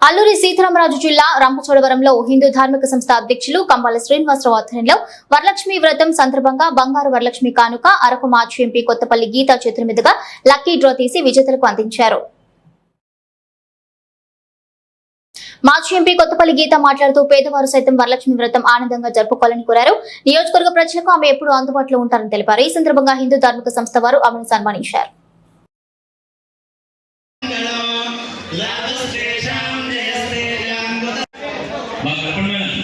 అల్లూరి సీతారామరాజు జిల్లా రంపచోడవరంలో హిందూ ధార్మిక సంస్థ అధ్యక్షులు కంబాల శ్రీనివాసరావు ఆధ్వర్యంలో వరలక్ష్మి వ్రతం సందర్భంగా బంగారు వరలక్ష్మి కానుక అరకు మాజీ ఎంపీ కొత్తపల్లి గీతా చేతుల మీదుగా లక్కీ డ్రా తీసి విజేతలకు అందించారు. మాజీ ఎంపీ కొత్తపల్లి గీత మాట్లాడుతూ పేదవారు సైతం వరలక్ష్మి వ్రతం ఆనందంగా జరుపుకోవాలని కోరారు. నియోజకవర్గ ప్రజలకు ఆమె ఎప్పుడూ అందుబాటులో ఉంటారని తెలిపారు. ఈ సందర్భంగా హిందూ ధార్మిక సంస్థ వారు ఆమెను సన్మానించారు.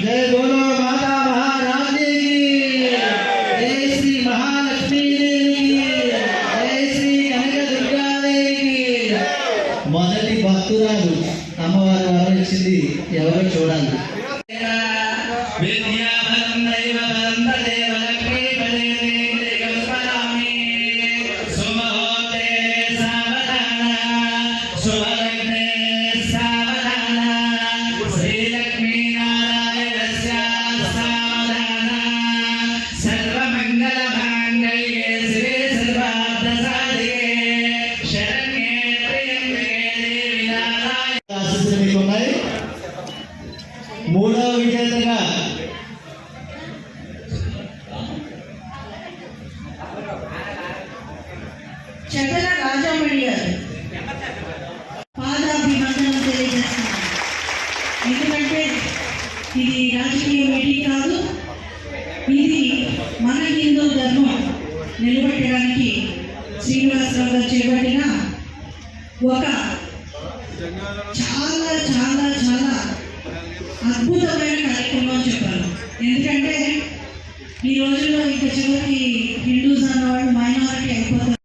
जय बोलो माता महारानी की जय श्री महालक्ष्मी देवी जय श्री कनक दुर्गा देवी మొదటి భక్తురాలు అమ్మవారు వరించింది ఎవరో చూడాలి. మూడవ విజేతగా చక్కల రాజామణి గారు పాదాభివందనం తెలియజేస్తున్నారు. ఎందుకంటే ఇది రాజకీయ మీటింగ్ కాదు, ఇది మన హిందూ ధర్మం నిలబెట్టడానికి శ్రీనివాసరావు గారు చేపట్టిన ఒక చాలా చాలా చాలా అద్భుతమైన కార్యక్రమం చెప్పాలి. ఎందుకంటే ఈ రోజుల్లో ఇంకా చివరికి హిందూస్ అన్నవాళ్ళు మైనారిటీ అయిపోతారు.